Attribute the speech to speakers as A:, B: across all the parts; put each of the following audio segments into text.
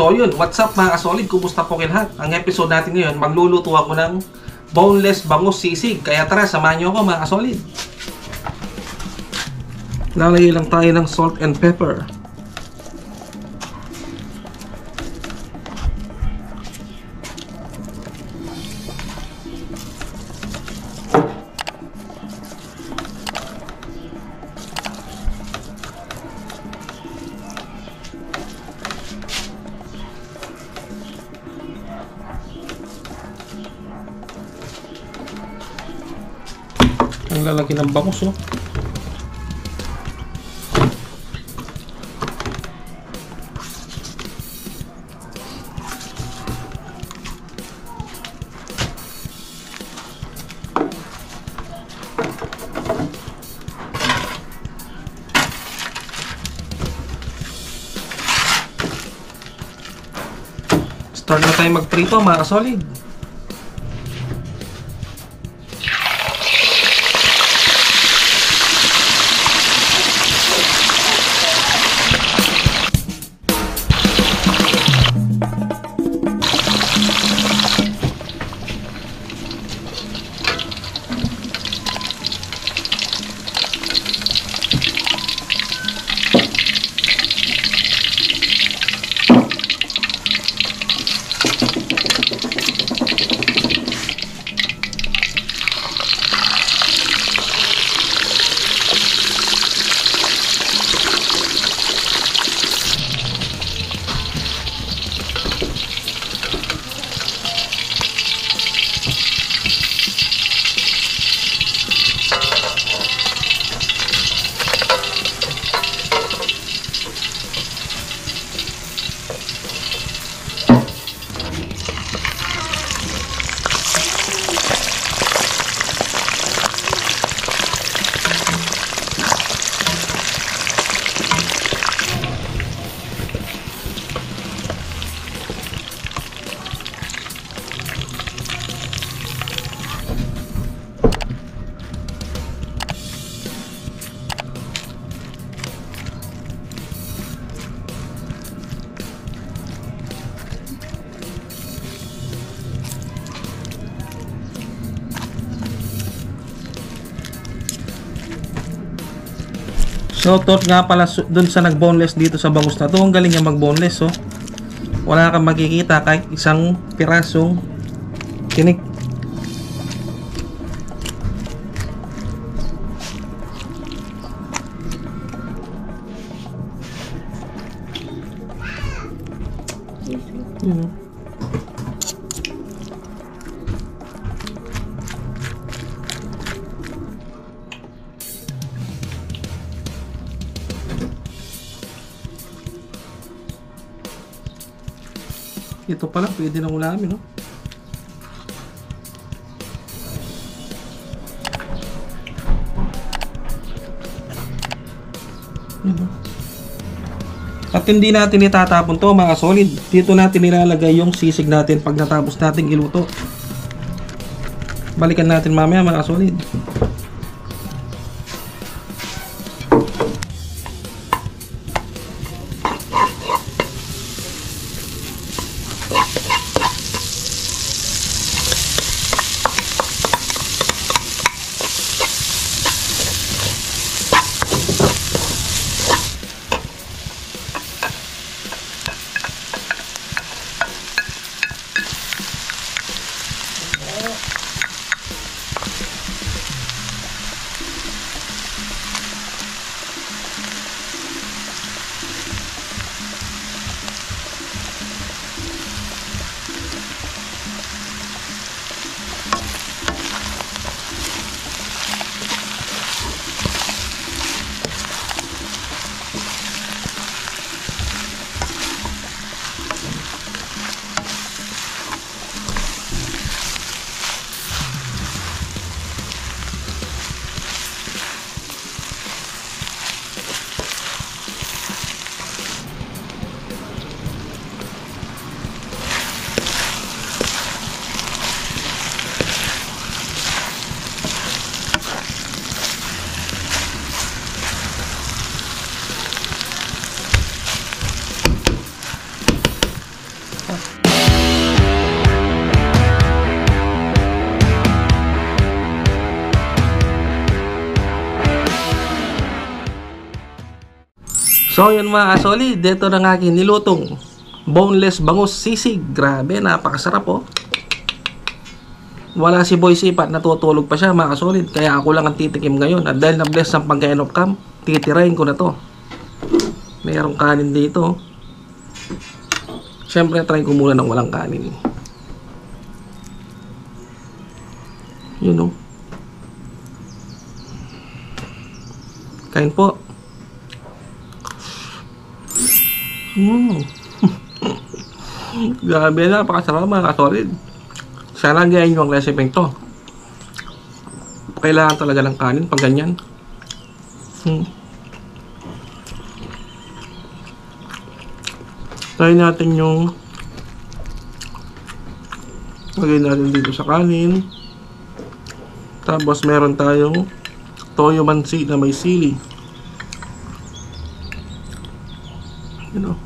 A: So yun, what's up mga kasolid? Kumusta po kayo lahat? Ang episode natin ngayon, magluluto ako ng boneless bangus sisig. Kaya tara, samahan nyo ako mga kasolid. Lalagay lang tayo ng salt and pepper. Ang lalaki ng bangus, oh. Start na tayo magprito mga kasolid. Shoutout nga pala dun sa nag-boneless dito sa bangus na to. Ang galing niya mag-boneless, oh. Wala kang makikita kahit isang pirasong tinik. Ito pala, pwede nang ulamin, no? At hindi natin itatapon to mga solid. Dito natin nilalagay yung sisig natin pag natapos nating iluto. Balikan natin mamaya mga solid. So yun mga solid, dito ng aking nilutong boneless bangus sisig. Grabe, napakasarap oh. Wala si Boy Sipat, natutulog pa siya mga solid. Kaya ako lang ang titikim ngayon. At dahil na-bless ang pagkain of cam, titirahin ko na to. Mayroong kanin dito. Siyempre, try ko muna ng walang kanin. Yun oh. Kain po. Grabe na, napakasarap mga solid. Sana gayahin nyo ang recipe to. Kailangan talaga ng kanin pag ganyan. Try natin yung lagay natin dito sa kanin. Tapos meron tayong toyo mansi na may sili. You know.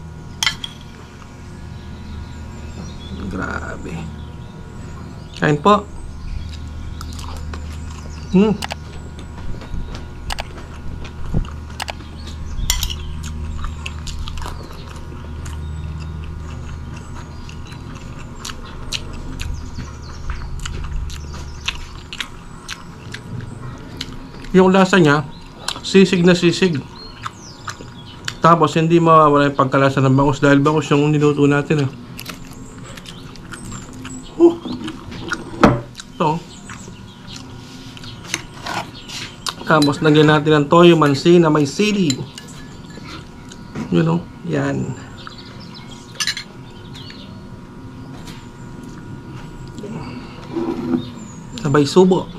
A: Grabe. Kain po. Yung lasa niya, sisig na sisig. Tapos hindi mawawala yung pagkalasa ng bangus dahil bangus yung niluto natin eh. Ito. Tapos nagyan natin ng toyo mansi na may sili. You know, yan. Sabay subo.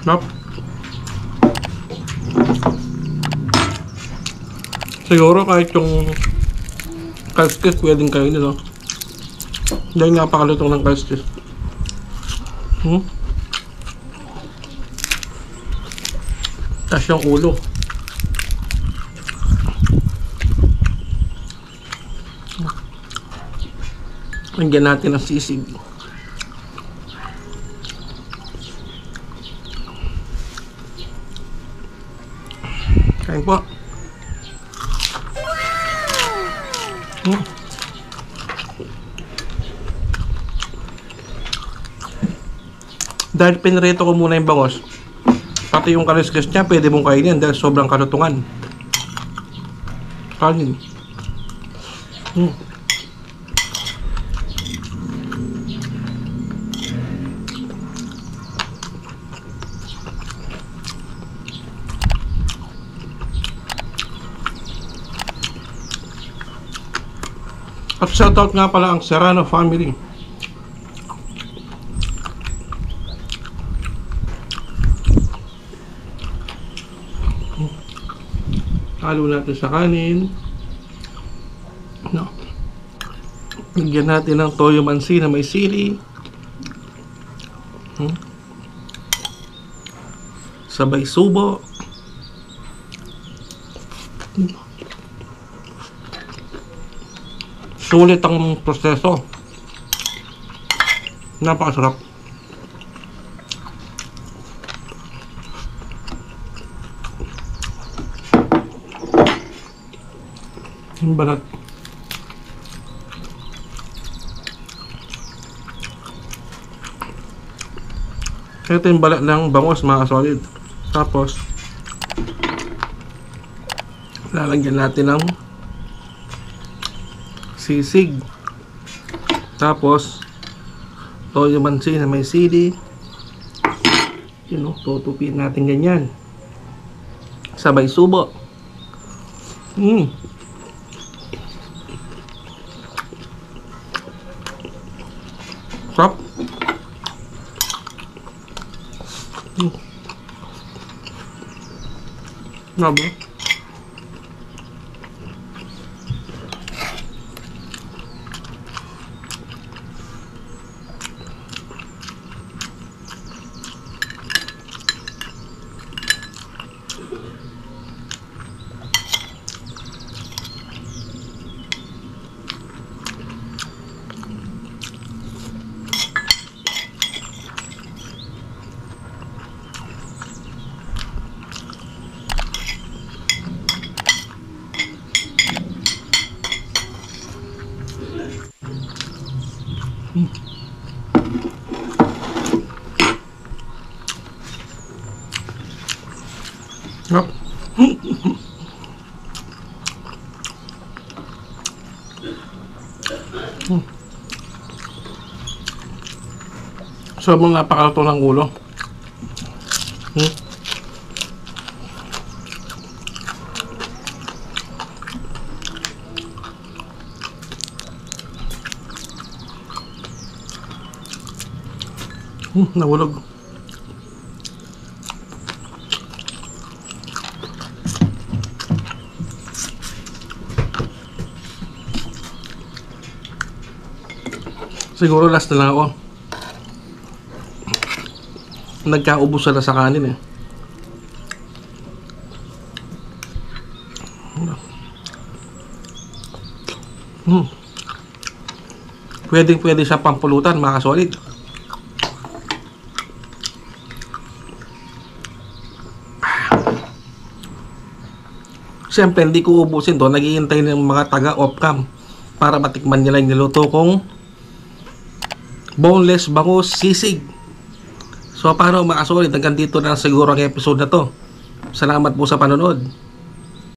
A: Sarap. Siguro kahit yung kalskis pwedeng kainin, no? Dahil napakalutong ng kalskis. Tapos yung ulo. Lagyan natin ng sisig. Kain po. Dahil pinrito ko muna yung bangos, pati yung kaliskis niya pwede mong kainin dahil sobrang kalutungan. Kanin. At shoutout nga pala ang Serrano family. Halo natin sa kanin. No. Lagyan natin ng toyo mansi na may sili. Sabay subo. Sulit ang proseso. Napakasarap. Yung balat. Ito yung balat ng bangus mga solid. Tapos lalagyan natin ng sisig. Tapos toyo mansi na may sili. Yun o, tutupin natin ganyan. Sabay subo. Sarap. Naba. Yep. Sobrang napakaluto ng ulo. Nahulog. Siguro last na lang ako. Nagkaubos na sa kanin eh. Pwede siya pampulutan, mga solid. Siyempre, hindi ko ubusin to. Naghihintay ng mga taga-off-cam para matikman nila yung niluto kong boneless bangus sisig. So, paano mga solid? Hanggang dito na siguro ang episode na to. Salamat po sa panonood.